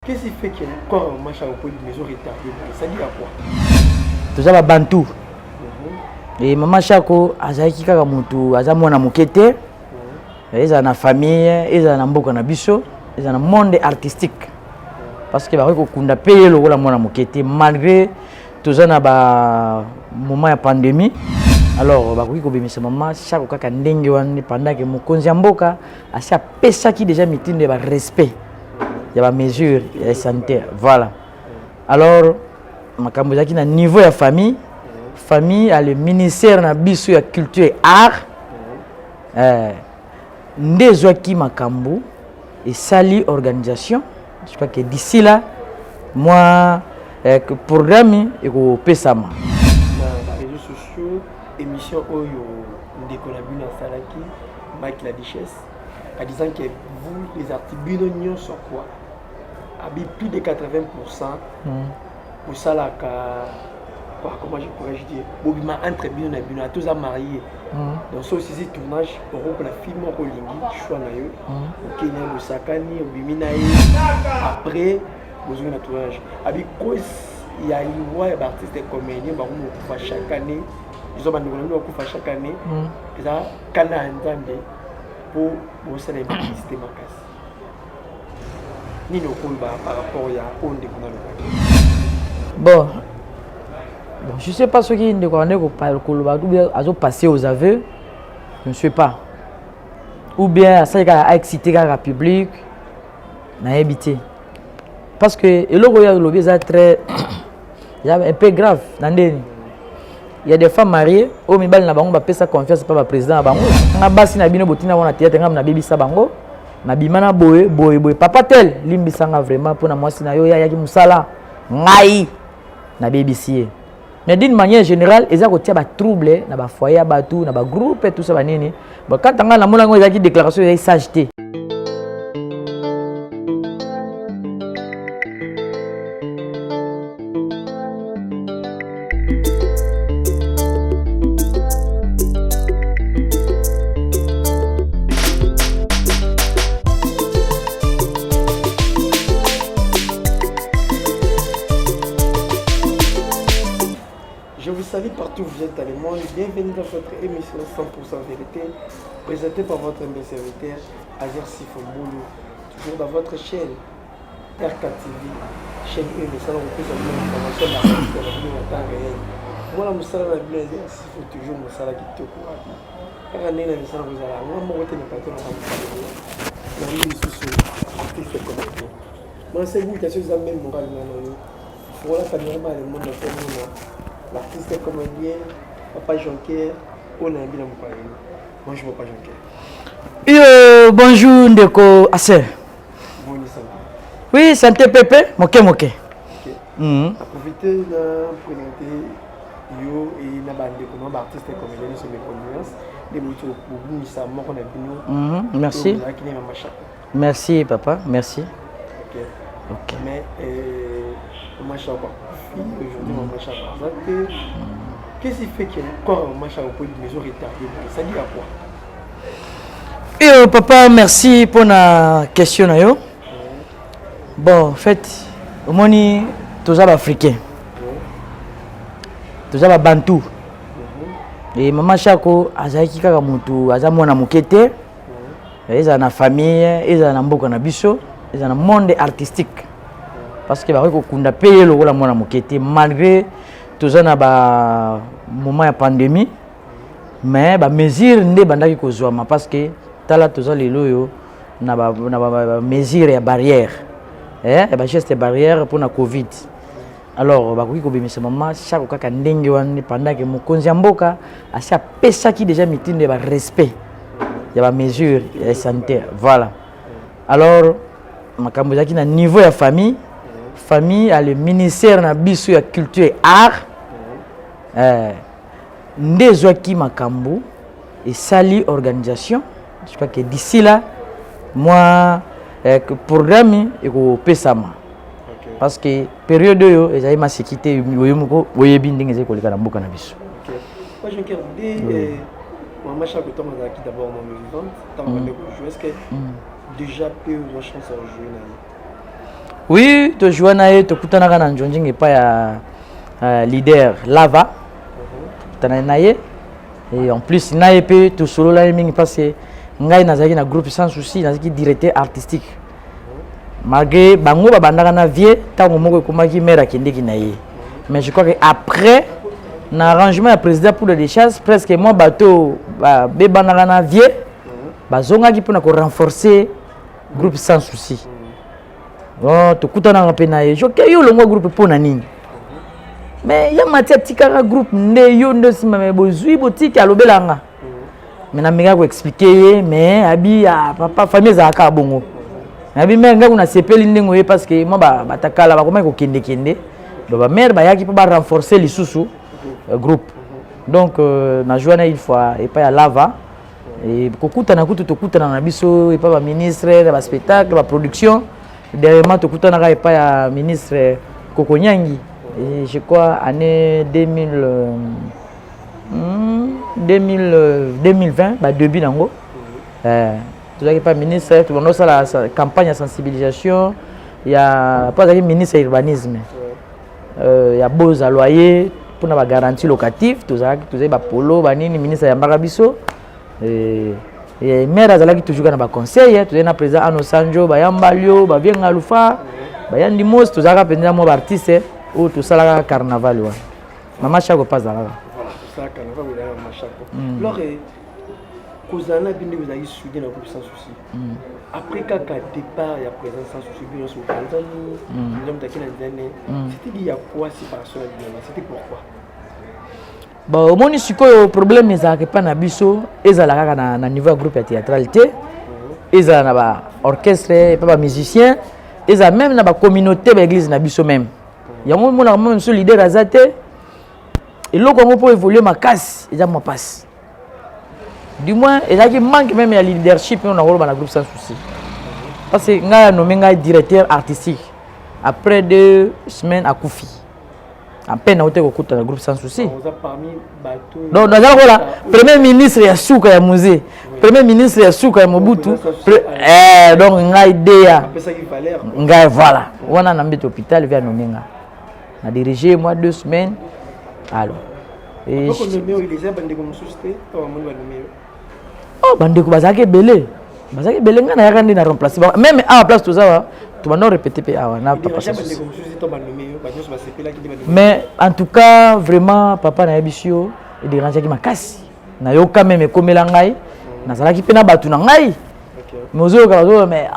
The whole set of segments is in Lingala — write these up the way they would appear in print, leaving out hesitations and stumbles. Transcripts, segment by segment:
Qu'est-ce qui fait que quand on marche au point de maison retardée, ça dit à quoi? Tout ça va bantou. Et maman Chako, azaki kaka mutu, azamona mukete. Ils ont une famille, ils ont un mboka na biso, ils ont un monde artistique. Parce que ba ko kunda payer le la mona mukete malgré tout ça na ba moment de pandémie. Alors ba ko bimisa maman Chako kaka ndenge wana pendant que mokonzi mboka asia pesa ki déjà mitinde ba respect. Il y a des mesures sanitaires. Voilà. Alors, makambo zaki na niveau de famille, famille a le ministère na biso ya culture et art. Ndezwaki makambo et sali organisation. Je crois que d'ici là, moi, programme et ko pesama. Les réseaux sociaux, émission Oyo, Ndekolabuna Salaki, Mike la Duchesse, en disant que vous, les artistes, binonions sur quoi? Plus de 80% pour ça là, comment je pourrais dire, Bobima entre Binon et Binon, tous à marier. Donc ça aussi c'est tournage pour la film en Rolingi, choix na yo, au Kenya, au Sakani, au Bimina. Après, vous avez un tournage. Avec quoi il y a une voix d'artistes et comédiens, bah on fait chaque année. Ils ont bandé on fait chaque année. Et ça, quand on entend pour vous savez le système en casse. Ni le combat par rapport à on de bon, je ne sais pas ce qui est de quoi on est passé aux aveux, je ne sais pas. Ou bien ça a excité la République, n'a habité. Parce que le lobby est très, un peu grave. Il y a des femmes mariées, au Mibal n'a pas sa confiance par le président. On a bassi na bino botina wana théâtre ngam na baby sabango. Na bimana boye papa tel limbisanga vraiment pour na mwasi na yo ya ki musala ngai na BBC. Mais d'une manière générale eza ko tia ba trouble na ba foyer ba tout na ba groupe et tout ça ba nini. Bon quand nga na mona ngo eza ki déclaration ya sagité. Je vous salue partout où vous êtes dans le monde. Bienvenue dans votre émission 100% vérité, présentée par votre humble serviteur Azer Sifombolo, toujours dans votre chaîne RK TV, chaîne 1, mais ça on peut savoir l'information de la vie en temps réel. Moi, la moussala la Bible, il faut toujours moussala qui te court. Car on est dans le sang, vous allez moi, moi, je ne pas te faire la vie sous artiste comédien. Moi, c'est vous qui avez même mon gars. Voilà, ça n'est pas le monde de ce monde. L'artiste comédien, Papa Jonker, on a bien mon parler. Moi je ne vois pas Jonker. Yo, bonjour Ndeko Asse. Bonjour santé. Oui, santé Pépé, moké. Ok. Profitez de présenter yo et na bande comme artiste comédien sur mes connaissances. Des mots pour vous ça moi on a bien. Merci. Merci papa, merci. Ok. Mais moi je suis encore aujourd'hui mon machin. Qu'est-ce qui fait que quand on marche au point de maison retardée, ça dit à quoi? Papa, merci pour la question. Bon, en fait, au moins, tous les Africains, tous les Bantou. Et maman Chako, azaki kaka mutu, azamona mukete. Ils ont une famille, ils ont un mboka na biso, ils ont un monde artistique. Parce que ba ko kunda payer le la mona mukete malgré tout ça na ba moment de pandémie. Mais ba mesure nde bandaki ko zwa parce que tala tout ça lelo yo na ba mesure ya barrière. Ba geste barrière pour la Covid. Alors ba ko bimisa maman chaque kaka ndenge wana pendant que mokonzi mboka asia pesa ki déjà mitinde ba respect. Il y a des mesures sanitaires. Voilà. Alors makambo zaki na niveau de famille, famille a le ministère na biso ya culture et art. Ndezwaki makambo et sali organisation. Je crois que d'ici là, moi, programme et ko pesama. Parce que période yo ezali ma sécurité oyemoko oyebi ndenge ezali koleka na mboka na biso. OK. Moi je veux dire moi chaque temps on a qui d'abord mon vivant, tant que jouer est-ce que déjà peu de chance à jouer là. Oui, tu joues na ye, tu kuta na kana njonjing et pas ya leader Lava. Tu na ye. Et en plus na ye pe tu solo la mingi parce que ngai nazaki na groupe sans souci, nazaki directeur artistique. Malgré bango ba bandaka na vie, tango moko komaki maire akendeki na ye. Mais je crois que après na arrangement ya président pour les chasses presque moi bateau ba be bandaka na vie, bazongaki pour na ko renforcer groupe sans souci. Oh, tu kutana na pena ye. Joker yo longo groupe pour na nini? Mais ya matia tikaka groupe nde yo ndo sima me bozui botiki alobelanga. Mais na mega ko expliquer mais abi ya papa famille za ka bongo. Abi mère nga kuna sepeli ndengo ye parce que moi ba batakala ba komai ko kende kende. Do ba mère ba yaki pa ba renforcer les sous groupe. Donc na joana une fois et pas ya Lava et kokutana kutu tokutana na biso et pas ba ministre ba spectacle ba production. Dernièrement tokutana ka et pas ya ministre Kokonyangi. Et je crois année 2020 bah début nango tu n'as pas ministre tu vas la campagne de sensibilisation il y a pas de ministre urbanisme il y a beaux à loyer pour la garantie locative tu as ba polo ba nini ministre ya Mbarabiso et maire azalaki toujours na ba conseil tu es président Ano Sanjo ba Yambalio ba Vienga Lufa ba Yandi Mos tu as penza mo artiste ou tout ça là carnaval ouais maman chako pas là voilà tout ça carnaval ou là maman chako alors kozana bindi vous avez suivi dans groupe sans souci après kaka départ il y a présence sans souci bien sur Tanzanie l'homme d'aki na zane c'était dit il y a quoi séparation c'était pourquoi bon au moni sikoyo problème ezalaka pas na biso ezalaka kaka na niveau groupe ya théâtralité ezala na ba orchestre pas ba musicien ezala même na ba communauté ba église na biso même yango mona même so leader azate eloko ngo pour évoluer makasi eza mo passe du moins ezaki manque même ya leadership on a rôle dans le groupe sans souci parce que nga nommé nga directeur artistique après 2 semaines à Koufi en peine au écoute dans le groupe sans souci on a parmi bateau donc dans voilà premier ministre ya Souka ya musée premier ministre ya Souka ya Mobutu donc nga idea nga voilà on a nambé hôpital via nommé nga a dirigé moi 2 semaines alors et oh bandeko bazaki belé nga na yaka ndi na remplacer même à la place tout ça tu vas non répéter pe awa na papa mais en tout cas vraiment papa na yebisio et dérangeaki makasi na yo quand même komela ngai na salaki pe na batu na ngai mozo ka zo mais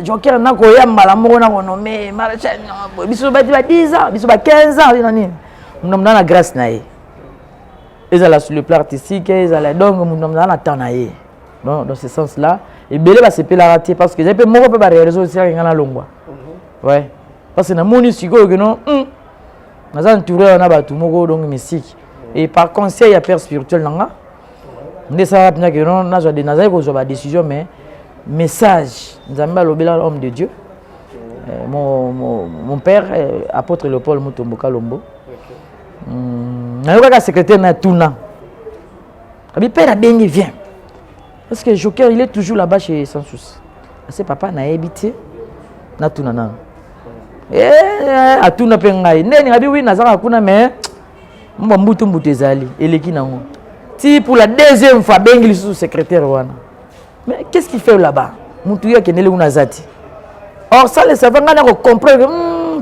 Joker na ko yamba moko na ko nommer maréchal biso ba 10 ans biso ba 15 ans na nini mna na grâce na ye ezala sur le plan artistique ezala donc mna na temps na ye non dans ce sens là et belé ba sepela raté parce que j'ai pe moko pe ba réaliser aussi ngana longwa ouais parce que na moni siko que non naza entouré na batu moko donc mystique et par conseil ya père spirituel nanga ndesa pina que non na zo de naza ko zo ba décision mais message nzamba lobela homme de Dieu mon père apôtre Léopold Mutombo Kalombo nayoka secrétaire na tuna abi père abengi vient parce que Joker il est toujours là-bas chez sans souci c'est papa na habité na tuna na atuna pe ngai neni abi wi nazaka kuna mais mbutu ezali eleki nango ti pour la deuxième fois bengi sous secrétaire wana mais qu'est-ce qu'il fait là-bas mutu ya kenele una zati or ça les savants ngana ko comprendre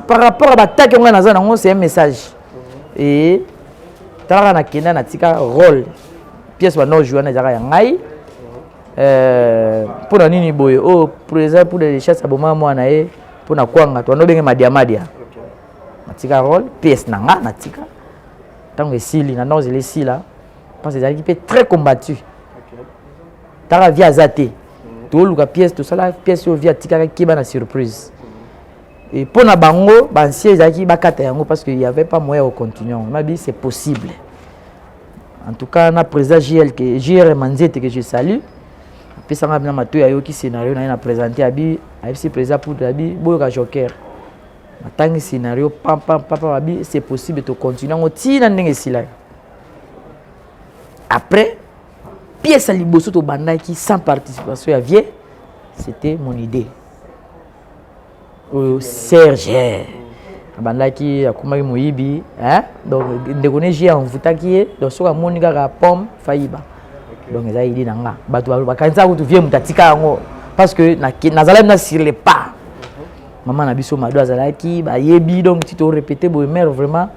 par rapport à l'attaque ngana naza nango c'est un message et tala na kenda na tika rôle pièce ba no jouer na zaka ya ngai pour na nini boye oh président pour les chasses aboma mwana e pour na kwanga to no benge madia na tika rôle pièce na nga na tika tango esili na no zeli sila parce que l'équipe est très combattu tala via zate to luka pièce to sala pièce via tika ki ba na surprise et pour na bango bansier ezaki bakata yango parce qu'il y avait pas moyen de continuer on m'a dit c'est possible en tout cas na président JR Manzete que je salue puis ça m'a bien matou ya yoki scénario na présenter abi si président pour abi boyoka Joker matangi scénario papa abi c'est possible de continuer on tina ndenge sila après pièce à liboso to bandaki sans participation ya vie c'était mon idée Serge abandaki akumaki moyibi donc ndeko neji amvutaki donc soka moni kaka pomme fayiba donc eza idée nanga bato bakanisa kutu vie mutatika yango parce que nazalaki na sur les pas maman na biso mado azalaki bayebi donc tito répéter boy mère vraiment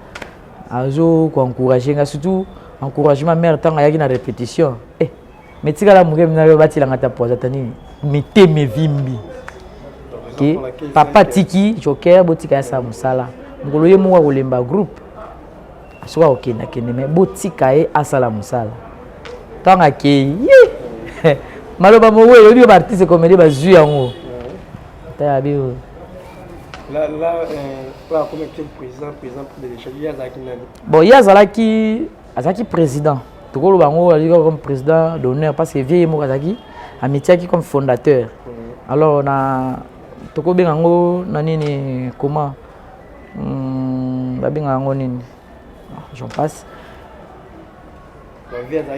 azo ko encourager nga surtout encouragement mère tanga yaki na répétition mais tikala muke mina batilanga ta poza tani mete mevimbi okay papa tiki joker botika ya sa musala ngolo ye mwa kolemba groupe asoka okenda kende mais botika e asala musala tanga ke maloba mo we yo ba artiste comédie ba zu yango ta bio là comme président de l'échelle yazaki nani bon azaki président tokolo bango ali comme président d'honneur parce que vieille mo azaki amitiaki comme fondateur alors na toko benga ngo na nini comment babenga ngo nini j'en passe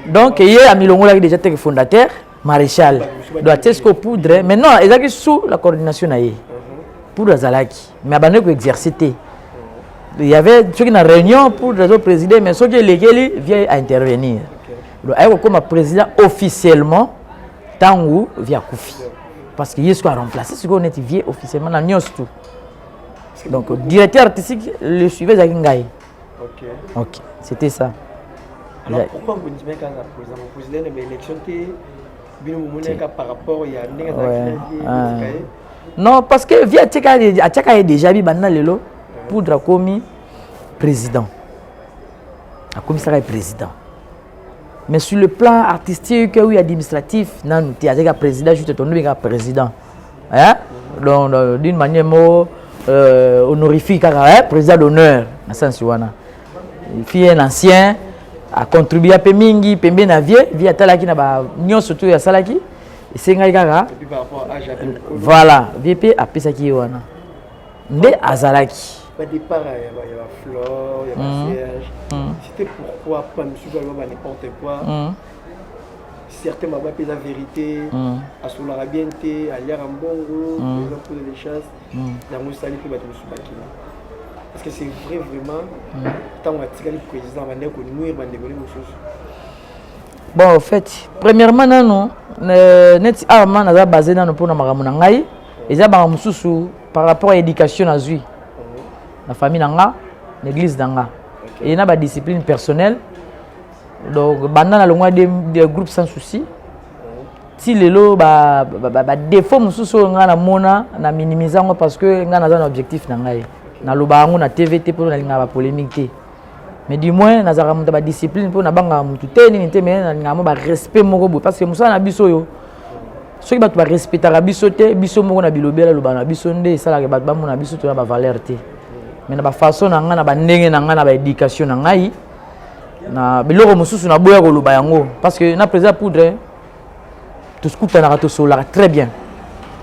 donc il a milongo là déjà tel fondateur maréchal doit être poudre maintenant ezaki sous la coordination na ye pour azalaki mais abandonné ko exercer. Il y avait ceux qui na réunion pour le président mais ceux qui légally vient intervenir donc ayo comme président officiellement tangu via Koufi parce que yesko a remplacé ce qu'on était vieux officiellement na nyos tout donc directeur artistique le suivait Zakingai. OK c'était ça. Alors pourquoi vous dites que le président de l'élection par rapport il y a non parce que via Tchaka est déjà bi banda lelo pour Dracomi président a commis ça président mais sur le plan artistique ou administratif non tu as président juste ton nom président hein donc d'une manière honorifique président d'honneur na sens wana il fit un ancien a contribué à pemingi pembe na vie via talaki na ba nyonso to ya salaki esengai kaka voilà VP a pesaki wana nde azalaki au départ il y a Flore, il y a Serge. C'était pourquoi pas monsieur Galba n'importe quoi. Certains m'ont pas la vérité à Solara Bienté, à Liarambongo, pour les chasses, dans mon salut pour battre monsieur Bakina. Parce que c'est vrai vraiment tant on a tiré le président va nous nous va dégoler nos choses. Bon en fait, premièrement non net arma na basé dans pour na makamuna ngai, eza ba mususu par rapport à l'éducation na zui. La famille nanga, l'église nanga. Et il y a une discipline personnelle. Donc, pendant la longue des groupes sans souci. Si les lots, défaut, nous na mona, na minimisant parce que nous avons un objectif nanga. Na lobango na TVT pour na polémique. Mais du moins, nous avons une discipline pour na banga mutute ni te mais na ngamo ba respect moko parce que musa na biso yo. Ceux qui ba respecter la biso te, biso moko na bilobela lobana biso nde sala ke ba na biso to na ba valeur te. Mais na ba façon na nga na ba ndenge na nga na ba éducation na ngai na biloko mosusu na boya ko loba yango parce que na président poudre to skuta na to sola très bien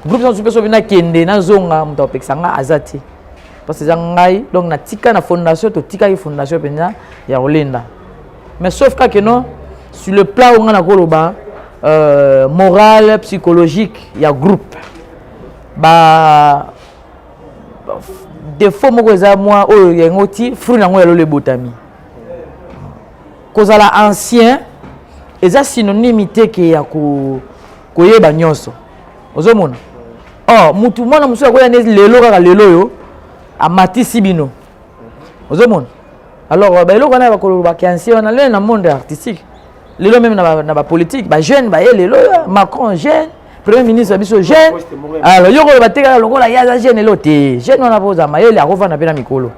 groupe sans super so bina kende na zonga muta opexanga azati parce que ngai donc na tika na fondation to tika ki fondation penya ya Rolenda mais sauf que non sur le plan où on a ko loba moral psychologique ya groupe ba défaut moko eza moi oyo yengoti fruit nango yalo le botami kozala ancien eza synonymité ke ya koyeba nyonso ozomona mutu mwana musu akoya lelo kaka lelo yo amatisi bino ozomona alors ba eloko na ba koloba ki ancien na le na monde artistique lelo même na ba politique ba jeune ba lelo Macron jeune premier ministre biso jeune alors yoko bateka lokola yaza jeune elote jeune wana poza mayele akova na pena mikolo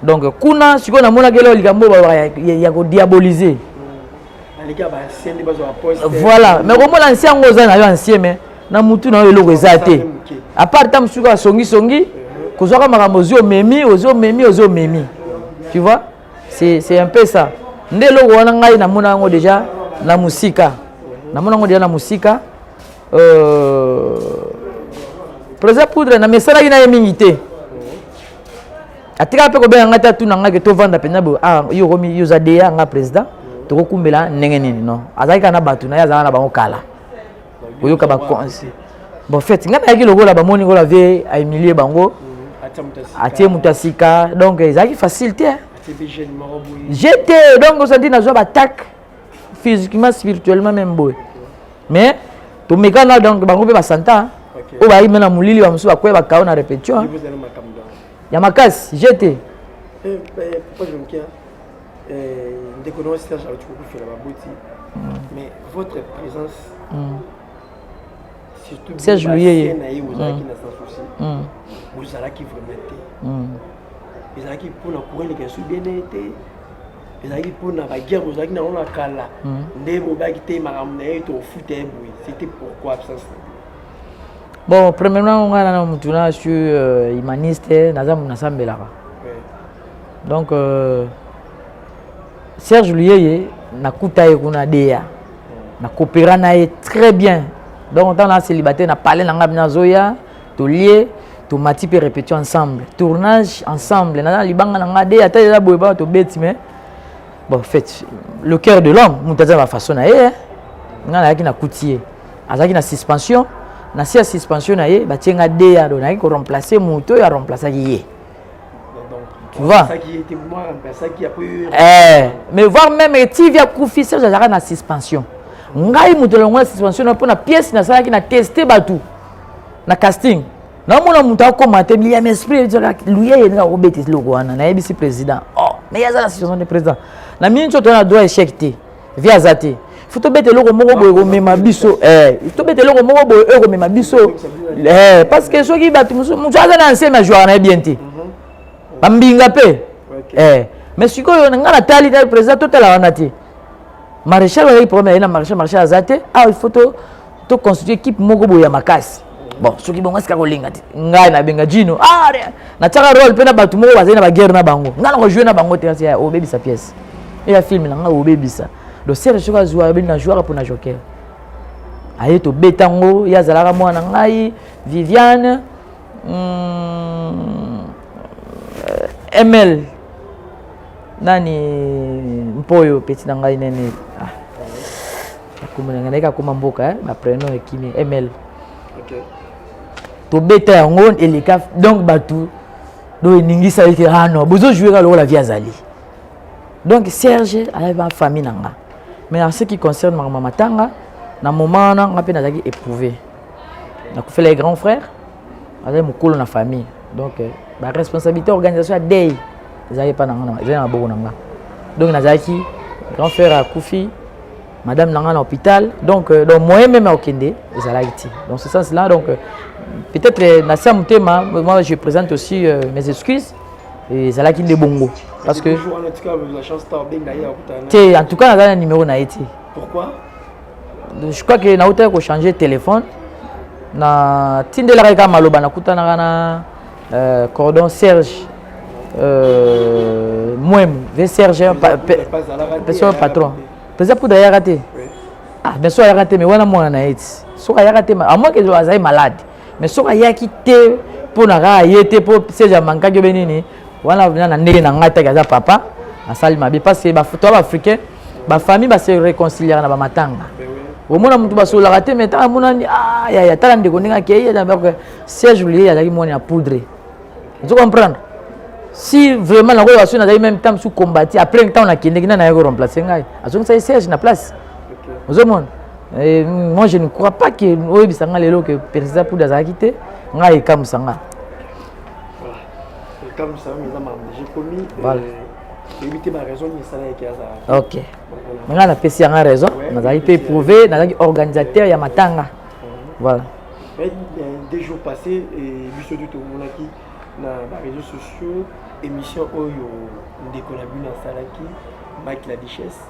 donc kuna siko na mona kelo likambo ya ko diaboliser voilà mais comme l'ancien ngoza na yo ancien mais na mutu na yo eloko ezate à part tam suka songi kozwaka makambo ozo memi tu vois c'est un peu ça nde eloko wana ngai na mona ngo déjà na musika président poudre na mesala ki na yemingité atika pe ko benga ngata tu nanga ke to vanda pena bo yo komi yo zadeya nga président to ko kumbela ndenge nini non azali kana batu na yazana na bango kala oyoka ba conseil bon fait ngana yaki logo la bamoni ko la vie a humilier bango atie mutasika donc ezaki facilité j'étais donc on s'est dit na joie attaque physiquement spirituellement même boy mais to mekana donc bango pe basanta o ba imena mulili ba musu bakwe bakao na répétition ya makasi j'étais pourquoi je me tiens déconnons Serge tu peux faire la beauté mais votre présence surtout Serge Luyeye vous avez qui n'a sans souci vous allez qui vraiment ils allez qui pour la courir les questions bien été ils allez pour la guerre vous allez qui n'a on a kala ndé bo ba qui té maram né to foot c'était pourquoi absence. Bon premièrement on a na mutuna sur humaniste nazamu nasambelaka donc Serge Luyeye nakuta ye kuna deya na coopéra na ye très bien donc on a célibataire na parler na ngabina zoya to lié to mati pe répéter ensemble tournage ensemble na libanga na ngade ata ya boyeba to beti mais bon fait le cœur de l'homme mutaza ba façon na ye ngana yaki na kutie azaki na suspension na si suspension na ye ba tienga deya do na ko remplacer moto ya remplacer ye. Tu vois? Mais voir même TV a Koufi Serge Azara na suspension. Ngai mutelo ngwa suspension na pona pièce na sala ki na tester batu. Na casting. Na mona muta ko commenter li am esprit lui ye na obeti logo wana na yebisi président. Oh, mais ya za situation de président. Na mini choto na doit échec té. Via zate. Faut to bete logo moko boy ko mema biso. To bete logo moko boy ko mema biso. Parce que soki batu muso aza na ancien joueur na bien té. Bambinga pe mais sikoyo ngana tali na président total wana te maréchal wa problème na maréchal azate il faut to constituer équipe moko boya makasi bon soki bongo sika kolinga te ngai na benga jino na taka rôle pe na batu moko bazali na ba guerre na bango ngana ko jouer na bango te ya o baby sa pièce et la film na nga o baby sa do Serge choka joueur ben na joueur pour na joker aye to betango ya zalaka mwana ngai Viviane ML nani mpoyo petit na ngai nene akumana ngana kuma mboka ba prénom ekimi ML to beta yango elika donc batu do ningisa eke no bozo jouer ka la vie azali donc Serge avec ma famille nanga mais en ce qui concerne ma matanga na moment na ngape nazaki éprouvé na ko fait les grands frères avec mon colo na famille donc la responsabilité organisation day ils pas dans ils na beaucoup nanga donc nazaki grand frère à Koufi madame nanga na hôpital donc moi même au Kende ils allaient dans ce sens là donc peut-être na ça mutema moi je présente aussi mes excuses et ils allaient de bongo parce que en tout cas na un numéro na été pourquoi je crois que na autant ko changer téléphone na tindela ka maloba na kutana na cordon Serge moi Serge patron peut-être pour d'ailleurs raté bien sûr raté mais voilà moi na été so raté à moins que je sois malade mais so ya quitté pour na ra yete pour Serge manka que benini voilà na ndenge na ngata kaza papa na sali mabe parce que ba photo africain ba famille ba se réconcilier na ba matanga au moins mutu ba so la raté mais ta monani ya tala ndeko ninga ke ya donc Serge Luyeye azaki moni à poudre. Tu comprends? Si vraiment la relation n'a même temps sous combattre après un temps on a qui n'a remplacer ngai. Azon ça Serge na place. Vous monde. Moi je ne crois pas que oui bisanga lelo que président pour d'aza quitté ngai comme sanga. Voilà. Comme ça j'ai commis voilà. Éviter ma raison ni ça là qui a. OK. Maintenant la PC a raison, on a été prouvé, on a organisateur ya matanga. Voilà. Des jours passés et monsieur du tout on a qui na réseaux sociaux émission oyo ndeko na bino salaki Mike la Duchesse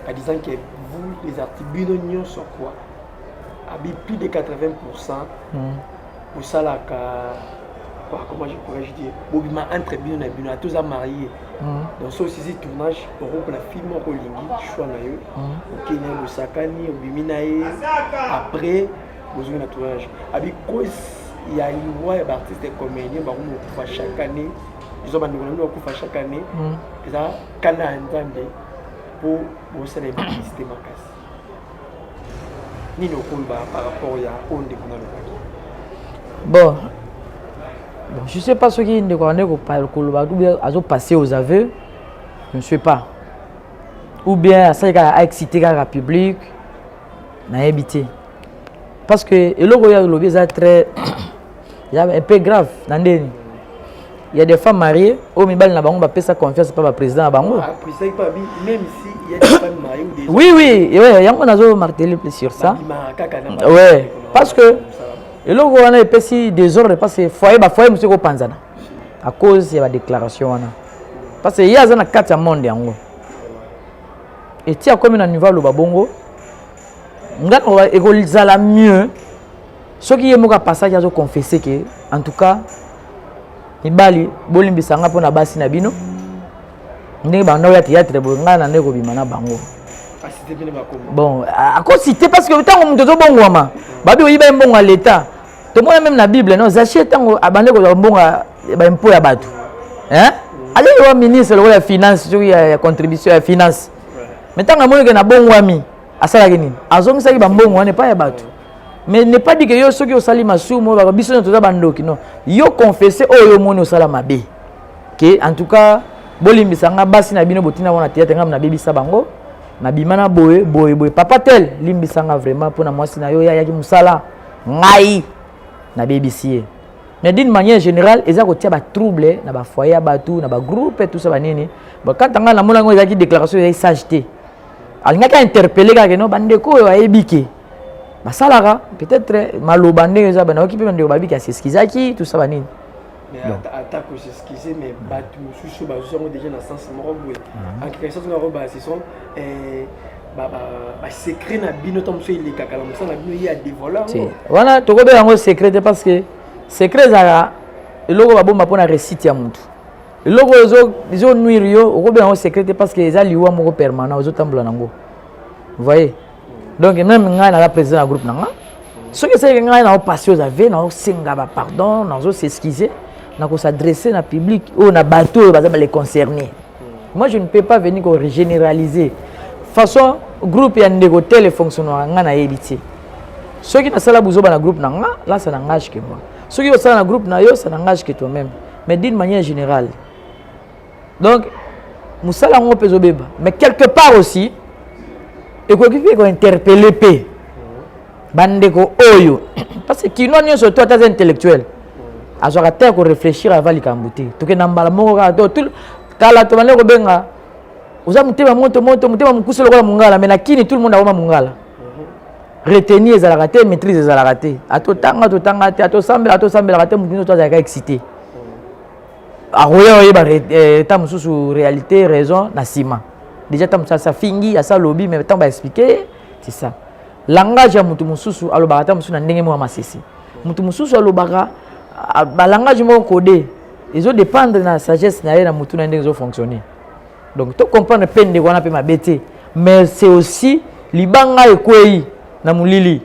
en disant que vous les artistes binonions sur quoi habite plus de 80% pour ça là comment je pourrais dire bobima entre bino na bino tous à marier donc ça aussi tournage pour la film au lingi choix na yo OK na Lusakani obimina après besoin de tournage avec quoi il y a une voix d'artistes et comédiens qui font chaque année ils ont chaque année ils ont canal entendre pour célébrer système makas ni no par rapport à on de Bon, je ne sais pas ce qui est passé aux aveux. Je ne sais pas. Ou bien ça a excité la public. N'a évité. Parce que le lobby est très un peu grave. Il y a des femmes mariées. Au Mibal n'a pas sa confiance pas le président à Bango. Même si il y a des femmes mariées ou des oui, il y a un martelé plus sur ça. Oui, parce que et là, on a des désordres parce que foyer, monsieur Panzana. À cause de la déclaration. Parce qu'il y a un 4 monde. Et tu as comme un niveau le babongo. On va écoliser la mieux. Ce qui est mon passage à confesser que, en tout cas, les bali, bolimbi sanga pour na basi na bino. Ndenge bando ya théâtre bonga na ndeko bimana bango. Bon, à cause cité parce que tant on te bongo ama. Babi oyiba mbongo à l'état. Tout le monde même la Bible non, Zaché tant abandé ko mbongo ba impôt ya batu. Hein? Allez au ministre de la finance, sur la contribution à la finance. Mais tant que na bongo ami, asala kini. Azongi sa ki ba mbongo n'est pas ya batu. Mais n'est pas dit que yo soki osali masumo ba biso na toza bandoki non. Yo confesser oyo moni osala mabe. Que en tout cas bolimbisanga basi na bino botina wana théâtre ngam na bebisa bango. Na bimana boye papa tel limbisanga vraiment pour na mwasi na yo ya ki musala ngai na BBC. Mais d'une manière générale, ils ont été troublés dans les foyers, dans les groupes et tout ça. Quand on a une déclaration de sageté, on a interpellé les gens, bandeko a ébiqué. Salara peut-être malobandé ils ont occupé bandeko babi qui s'excusaki tout ça banini. Mais attaque s'excuser mais batu sous sont déjà dans sens moroboué. En quelque sorte on va ce sont secret na bino tom so il est kakala musa na bino il y a des voleurs. Voilà, to ko be yango secret parce que secret zara eloko babomba pona récite ya mutu. Eloko zo nuire yo ko be yango secret parce que eza liwa moko permanent zo tambola nango. Vous voyez? Donc même ngai na la président du groupe nanga. Ce que c'est ngai na passer aux aveux na senga ba pardon, na zo s'excuser, na ko s'adresser na public ou na bateau ba les concernés. Moi je ne peux pas venir ko généraliser. Façon groupe ya ndeko tel fonctionnement nga na yebiti. Ceux qui na sala buzoba na groupe nanga, là ça n'engage que moi. Ceux qui sont dans le groupe na yo, ça n'engage que toi-même. Mais d'une manière générale. Donc musala ngo pezo beba, mais quelque part aussi et quoi qui fait qu'on interpeller p bandeko oyo parce que kino nyo surtout tas intellectuel. Azora terre ko réfléchir avant likambuté. To ke nambala moko ka tout kala to bandeko benga uza mutema moto mutema mukuso lokola mungala mais nakini tout le monde a mungala. Retenir les ratés, maîtriser les ratés. Atotanga te, atosambela raté, mutuno to za excité. Aroya oyeba tam sous réalité, raison, na sima. Déjà tam ça fingi, ya ça lobby mais tam ba expliquer, c'est ça. Langage ya mutu mususu alobaka tam musu na ndenge mo masisi. Mutu mususu alobaka ba langage mo codé. Ils ont dépendre na sagesse na na mutu na ndenge zo fonctionner. Donc tu comprendre peine de wana pe mabete, mais c'est aussi libanga ekwei na mulili.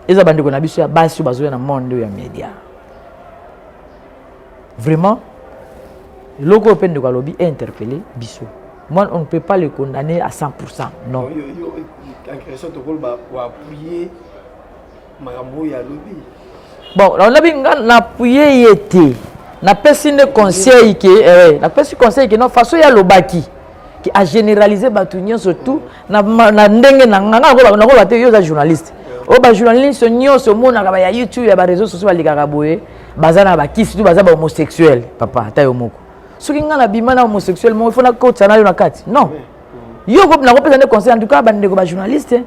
Eza bandeko na biso ya basi bazoya na monde ya média. Vraiment loko peine de lobby est interpellé biso. Moi on ne peut pas le condamner à 100%. Non. En question de rôle pour appuyer marambo ya lobby. Bon, on a bien appuyer yete. Na pesi ne conseil que na pesi conseil que non façon ya lobaki qui a généralisé batunyo surtout na ndenge na nganga ko ba te yo za journaliste o ba journaliste nyonso mona ka ba ya YouTube ya ba réseaux sociaux balikaka boye bazana ba kisi tu baza ba homosexuel papa ta yo moko soki ngana bimana homosexuel mo il faut na ko tsana yo na kati non yo ko na ko pesa ne conseil en tout cas bande ko ba journaliste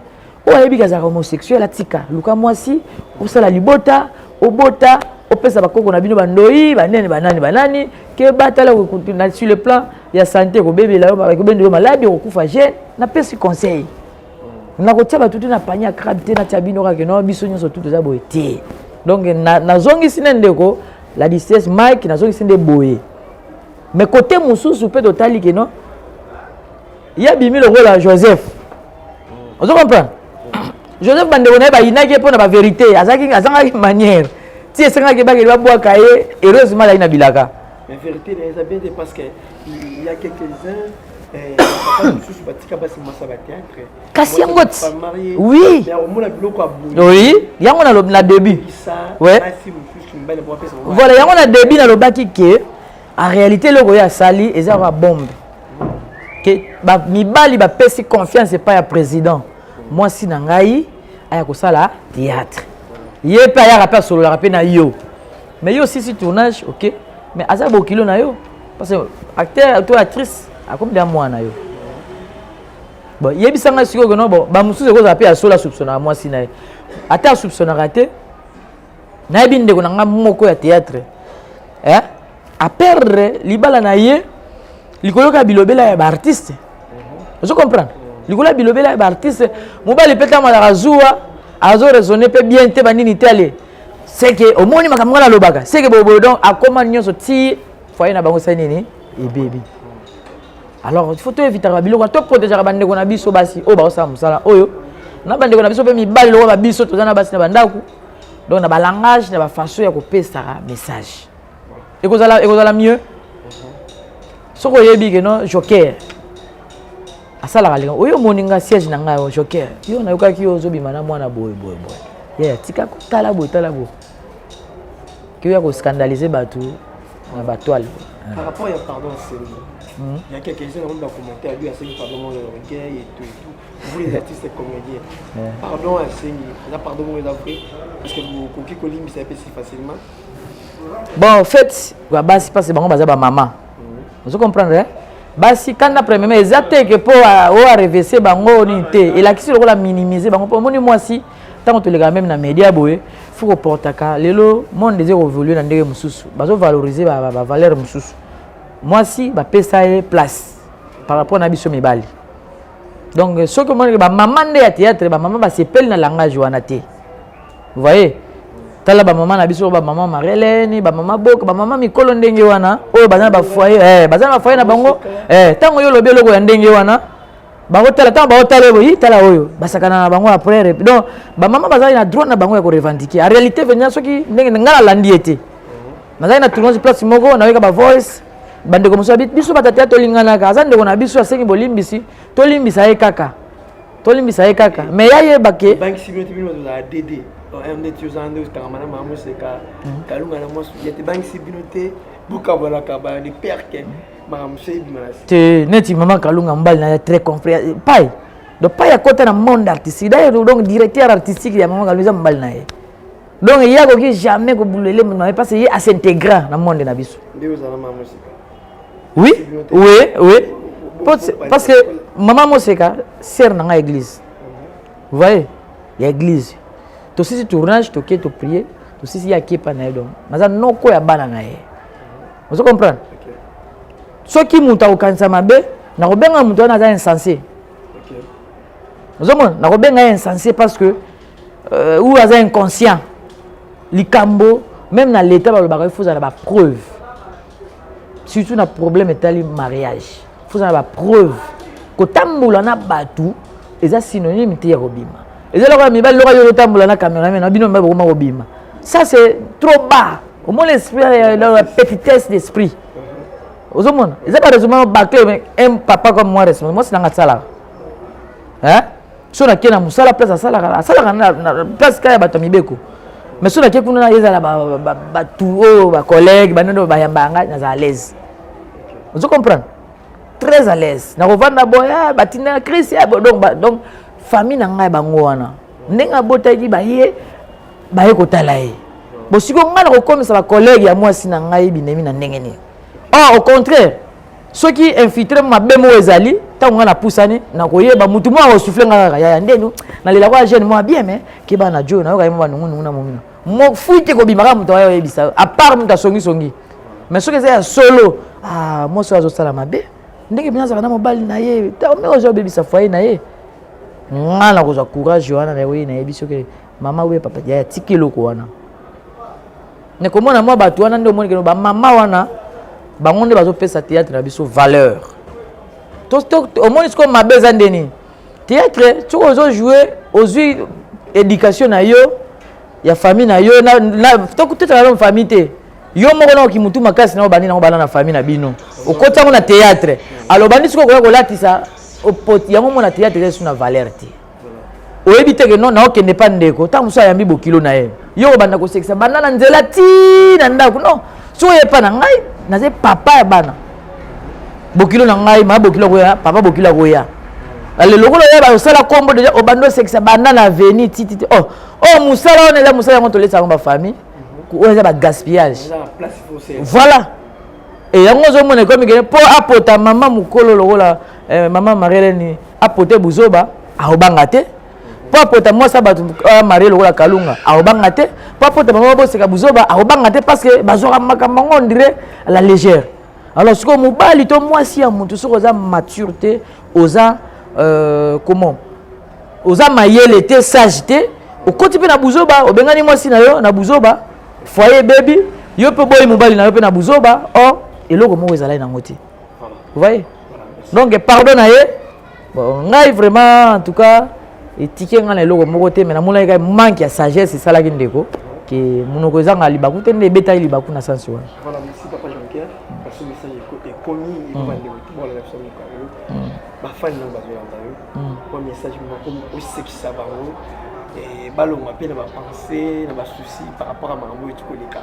o ayebi ka za homosexuel atika luka mwasi o sala libota o bota au pesa bakoko na bino bandoi banani ke batala ko continuer sur le plan ya santé ko bébé la ba ko bendo malade ko kufa jeune na pesi conseil na ko tia batutu na panya krabte na tabino ka ke no biso nyonso tout za boye. Donc na zongi sinende ko la distance Mike na zongi sinde boye. Mais côté mususu pe totali ke non ya bimi le rôle à Joseph. On se comprend? Joseph bande on ba inaki pour na ba vérité azanga manière. Si c'est ça qui va boire cahier, heureusement il y a une bilaka. Mais vérité, c'est bien parce qu'il y a quelques-uns Kasi yango oui oui yango na début ouais voilà yango na début na lobaki ke en réalité le goya sali eza ba bombe que ba mibali ba pesi confiance pas ya président moi si na ngai aya ko sala théâtre yé pa ya rappel solo la rappel na yo mais yo aussi si tournage OK mais aza bokilo na yo parce que acteur ou actrice a comme des mois na yo bon yebisanga siko que non bon ba mususu ko zapper solo soupçonna moi si na ata soupçonna raté na binde ko nga moko ya théâtre a perdre libala na ye likolo ka bilobela ya ba artiste vous comprenez likolo bilobela ya ba artiste mobali peta ma razua azo raisonner pe bien te banini tele c'est que au moins makamwa la lobaka c'est que bobo donc a comment nyonso ti foyer na bango sanini et bébé alors il faut te éviter ba biloko to protéger ba ndeko na biso basi o ba osa musala oyo na ba ndeko na biso pe mibali lo ba biso to zana basi na bandaku donc na ba langage na ba façon ya ko pesa message et kozala mieux soko yebi que non joker asala kalinga oyo moninga siège na ngai joker yo na yokaki yo zobima na mwana boy yeah tika ko tala boy que ya ko scandaliser batu na batoile par rapport à pardon c'est il y a quelques gens qui ont commenté à lui à ce qui pardon le reggae et tout vous les artistes et comédiens pardon à ce qui pardon vous les avouez parce que vous coquille colim ça peut si facilement bon en fait basi parce que bango baza ba maman vous comprenez basi quand après même exact que pour o reverser bango ni té et la qui la minimiser bango pour moni moi si tant que les gars même na média boé faut que portaka lelo monde désir évoluer na ndenge mususu bazo valoriser ba valeur mususu moi si ba pesa place par rapport na biso mibali donc ce que moi ba maman de théâtre ba maman ba s'appelle na langage wana té vous voyez tala ba maman na biso ba maman Marlène ba maman Boka ba maman mikolo ndenge wana oyo bazana ba foyer bazana ba foyer na bango tango yo lobi loko ya ndenge wana bango tala tango ba tala boyi tala oyo basakana na bango après donc ba maman bazana na droit na bango ya ko revendiquer en réalité venir soki ndenge ngala landi été bazana na tournage place moko na weka ba voice bande comme ça biso batata to lingana ka azande ko na biso asengi bolimbisi to limbisa ye kaka mais yaye bake bank simulate bino za DD MD tuzande kamana mamu seka kalunga na mo yete bank simulate buka wala ka ba ni perke mamu sebi manasi te neti mama kalunga mbali na très compris pai donc pai à côté na monde artistique d'ailleurs donc directeur artistique ya mama kalunga mbali na ye donc il y a que jamais ko bulele mais parce qu'il a s'intégrer na monde na biso ndio za mamu seka oui parce que maman Moseka sert dans l'église. Vous voyez, il y a l'église. Tout si tournage, tout qui est prier, tout si il y a qui pas naïdon. Mais ça non quoi ya bana naï. Vous comprenez? Ceux qui montent au Kansamabé, na robenga montent na insensé. Vous comprenez? Na robenga insensé parce que ou à inconscient. Likambo même dans l'état il faut avoir preuve. Surtout na problème est le mariage. Il faut avoir preuve que tamboula na batu est synonyme de robima. Et là quand mi ba lo yo tamboula na caméra mais na bino ba ko robima. Ça c'est trop bas. Au moins l'esprit la petitesse d'esprit. Aux hommes, ils ont pas raisonnement bâclé mais un papa comme moi responsable. Moi c'est dans sala. Hein? So na kena musala place sala na place kaya bato mibeko. Mais so na ke kuna yeza ba tout ba collègue ba ndo ba yambanga na à l'aise. Vous comprenez? Très à l'aise. Na revanda boya batina Christ donc famille na ngai bango wana. Ndenga botaki ba ye ko talaye. Bo siko ngala ko comme ça ba collègue ya moi sina ngai binemi na ndenge ni. Oh au contraire, ceux qui infiltrent ma bemo ezali, tant ngala poussani na ko yeba mutu mo o souffler ngaka ya ndenu na lela kwa jeune moi bien mais ke ba na jo na ko yeba nungu na momina. Mo fuite ko bimaka mutu ayo yebisa à part mutu songi. Mais ce que c'est solo moi so azosala mabe ndenge bina zaka na mobali na ye ta me ozo bebisa foyer na ye ngala ko za courage wana na we na ye biso ke mama we papa ya tikelo ko wana ne komona moi batu wana ndo moni ke ba mama wana bangonde bazo pesa théâtre na biso valeur to au moins comme mabe za ndeni théâtre tu ozo jouer aux éducation na yo ya famille na yo na to peut-être la famille te yo moko na kimutu makasi na bandi na bana na famille na bino okota ngo na théâtre alors bandi siko ko kolatisa opoti yango mo na théâtre c'est une valeur ti oyebi te que non na okende pa ndeko ta musa yambi bokilo na ye yo banda ko sekisa banda na nzela ti na ndako non so ye pa na ngai na ze papa ya bana bokilo na ngai ma bokilo ko ya papa bokilo ko ya ale lokolo ya ba osala kombo deja obando sekisa banda na veni ti oh musala on est musala ngo to lesa ba famille ko eza ba gaspillage voilà et yango zo mona comme que po apota mama mukolo lokola mama Marlene apote buzoba aobanga te po apota moi ça batu Marie lokola kalunga aobanga te po apota mama boseka buzoba aobanga te parce que bazora makambo on dirait à la légère alors ce que mobali to moi si ya muntu soko za maturité oza comment oza mayele te sage te okoti pe na buzoba obengani moi si na yo na buzoba foyer baby yo pe boy mobali na yo pe na buzoba oh eloko mo ezala na ngoti vous voyez donc pardon na ye bon ngai vraiment en tout cas etike ngana eloko moko te mais na mona ka manque ya sagesse ça la kindeko que munoko zanga libaku te ne beta libaku na sens wana voilà merci papa Jean-Pierre parce que message est commis il va le tout la personne ko ba fan no ba yanda yo pour message moko aussi qui ça va et balo m'appelle na ba penser na ba souci par rapport à mambo et tout koleka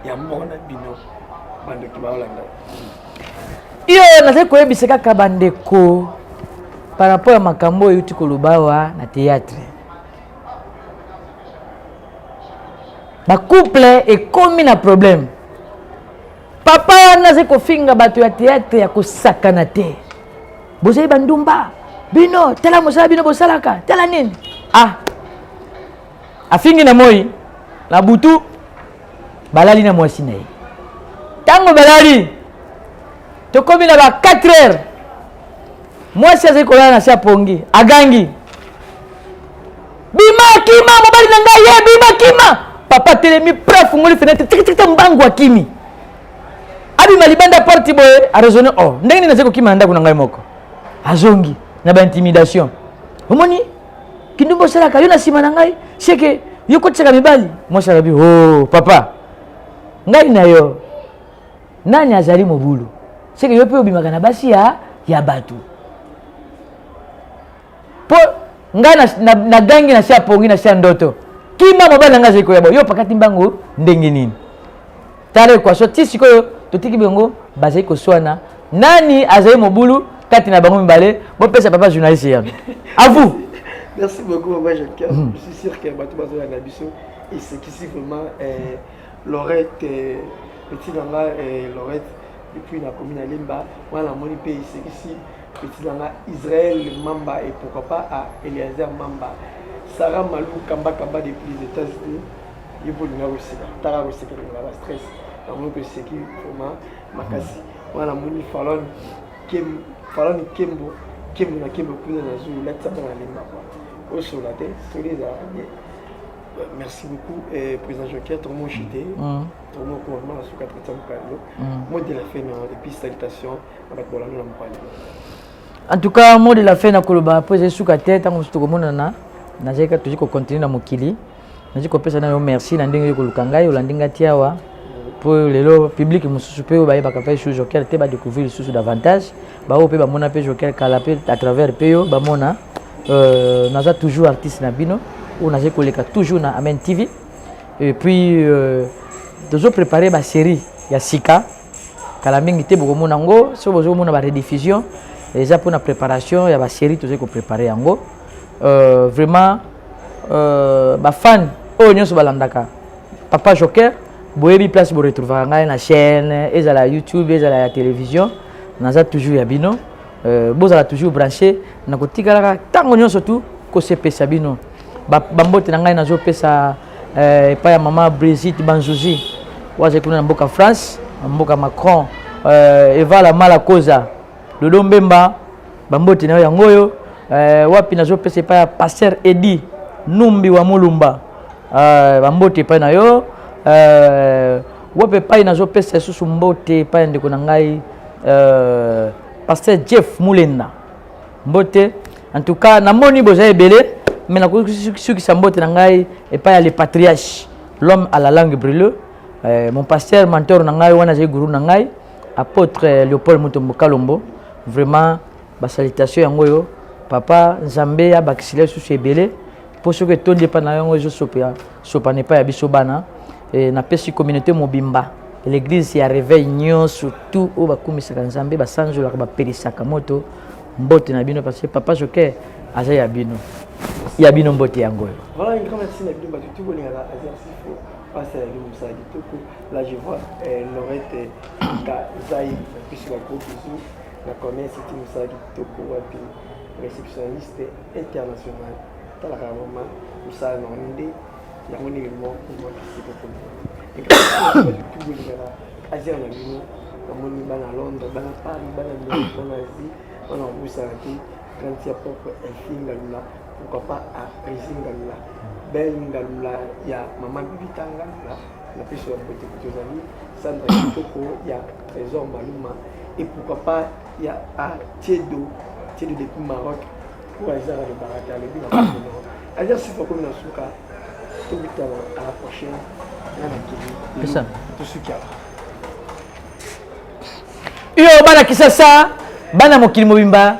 ya mona bino bande ki ba olanda iyo na se koyebisa kaka bandeko par rapport à makambo yuti kolobawa na théâtre ba couple et comme na problème papa na se ko finga bato ya théâtre ya ko sakana te bozai bandumba bino tala mosala bino bosalaka tala nini afingi na moi na butu balali na mwasi na ye tango balali to komi na ba 4 heures mwasi azali kolala na sia pongi agangi bima kima mobali na ngai ye bima kima papa telemi pref ngoli fenêtre tikita mbangu akimi abima libanda porti boye a raisonner oh ndenge nini nazeko kima ndako na ngai moko azongi na ba intimidation omoni kindumbo sala ka yo na sima na ngai seke yo kotseka mibali mwasi arabi oh papa ngai na yo nani azali mobulu seke yo pe obimaka na basi ya batu po ngai na gangi na sia pongi na sia ndoto kima mobali na ngai zeko yabo yo pakati mbango ndenge nini tale kwa so ti sikoyo totiki bengo bazai ko swana nani azali mobulu kati na bango mibale bo pesa papa journaliste ya à vous. Merci beaucoup papa Jean-Pierre. Je suis sûr que bato bazo na biso et c'est qu'ici vraiment Laurette petit nanga Laurette depuis la commune à Limba voilà mon pays c'est qu'ici petit nanga Israël Mamba et pourquoi pas à Eliezer Mamba Sarah Malou Kamba depuis les États-Unis il faut nous aussi tara aussi que la stress donc que c'est qui vraiment makasi voilà mon Fallon Fallon Kembo na Kembo kuna na zulu la tsapa na Limba quoi au sur la tête sur les armes. Merci beaucoup, président Jean-Pierre, tout le monde chuté, tout le monde commandement sur 400 kg. Mot de la fin, et puis salutations, en tout cas, mot de la fin, na koloba poser sous la tête, on se trouve na na zeka toujours continuer na mokili. Na zeko pesa na merci na ndenge ko lukanga yo landinga tiawa pour le public mususu pe ba yeba ka fa sous Joker te ba découvrir sous davantage ba o pe ba mona pe Joker kala pe à travers pe yo ba mona naza toujours artiste na bino on a toujours na Amen TV et puis toujours préparé ma série ya Sika kala mingi te boko mona ngo so bozo mona ba rediffusion déjà pour la préparation ya ba série toujours ko préparer yango vraiment ba fan o nyonso balandaka papa Joker boyebi place bo retrouver ngai na chaîne ezala YouTube ezala la télévision naza toujours ya bino bozala toujours branché na kotikalaka tango nyonso tu ko sepesa bino bambote na ngai nazo pesa pa ya mama Brigitte Banzuzi waje kuna mboka France mboka Macron Eva la mala koza Dodo Mbemba bambote na yango yo wapi nazo pesa pa ya pasteur Edi Numbi wa Mulumba bambote pa na yo wapi pa nazo pesa susu mbote pa ndeko na ngai pasteur Jeff Mulenda mbote en tout cas namoni boza ebele mais na ko suki sambote na ngai et pas les patriarches l'homme à la langue brûlée mon pasteur mentor nangai wana j'ai guru nangai apôtre Léopold Mutombo Kalombo vraiment ba salutation yango yo papa Nzambe ya bakisile susu ebele pour ce que tonde pa na yango zo sopa ne pas ya biso bana et na pesi communauté mobimba l'église ya réveil nyo surtout o bakumisaka Nzambe basanjola ba perisaka moto mbote na bino parce que papa Joker aza ya bino mbote yango yo. Voilà une grande merci na bino ba tout bolinga la exercice passer à l'Umsa Kitoko. Là, je vois Laurette Kazaï, puis sur la groupe Bisou, la commerce Umsa Kitoko, réceptionniste international. Dans la Ramama, Moussa Nondé, il y a un élément qui m'a dit que c'est grâce à tout le monde, Asie en Amérique, dans Londres, dans Paris, dans l'Amérique, dans l'Asie, dans Moussa Kitoko, quand il y a propre un film là, pourquoi pas à Résine là. Bengalula ya mama bibita ngala la pêche ya beauté kutozali Sandra Kitoko ya Trésor Maluma et pourquoi pas il y a Tiedo depuis Maroc pour Azara le Baraka le bien à dire si faut comme na suka tout vite à la prochaine na ça tout ce qu'il y a yo bana kisasa bana mokili mobimba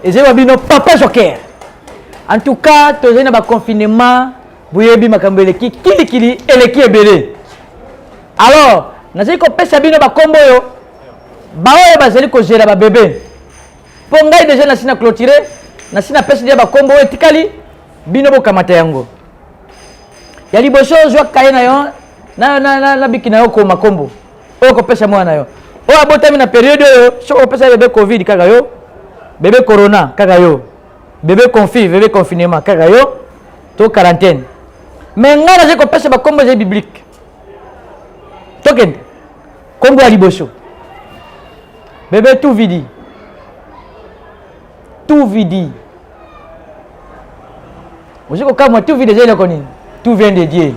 ezeba bino papa Joker en tout cas tozali na ba confinement boyebi makambo eleki kilikili eleki ebele alors nazali kopesa bino bakombo yo baoyo bazali kozela babebe mpo ngai deja nasi na clôturé nasi na pesa dia bakombo oyo etikali bino bokamata yango ya liboso ozwa kaye na yo na biki na yo koma kombo oyo kopesa mwana yo oyo abotami na periode oyo soki opesa bebe covid kaka yo bebe corona kaka yo bebe confi bebe confinement kaka yo to quarantaine mais nga naza kopesa bakombo eza biblique tokende kombo ya liboso bebe tout vidi ozi kokamwa tout vidi eza eloko nini tout vient de Dieu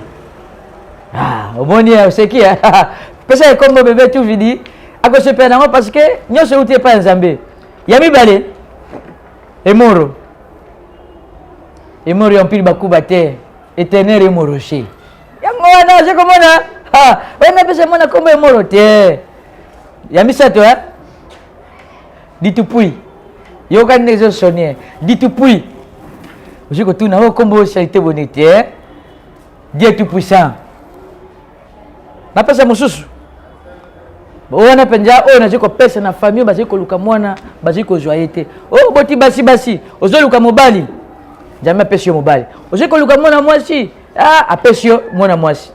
omoni oseki pesa ekombo bebe tout vidi akosepela nango parce que nyonso euti epai ya Nzambe ya mibale emoro ya mpili bakuba te éternel et morocher yango wana je komona wana pesa mona kombo emoro te ya misato ditupui yoka nezo sonnier ditupui ozi kotuna o kombo charité bonité Dieu tout puissant na pesa mosusu wana penja oyo nazi kopesa na famille bazi koluka mwana bazi kozwa ye te o boti basi ozoluka mobali Nzambe apesi yo mobali ozi koluka mwana mwasi apesi yo mwana mwasi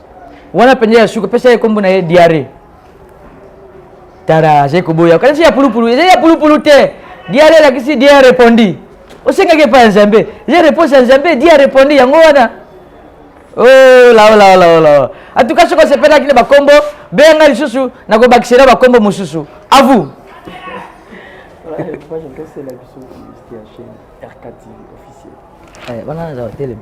wana penja ya suko pesa ye kombo na ye diare tara azi koboya kanisi ya pulupulu te diare lakisi diare répondi osengaki pa ya Nzambe ye réponse ya Nzambe diare répondi yango wana la en tout cas soko sepelaki na bakombo benga lisusu na kobakisela bakombo mosusu à vous. Moi j'aime c'est la vision de la chaîne RK TV officielle. Bana za télé.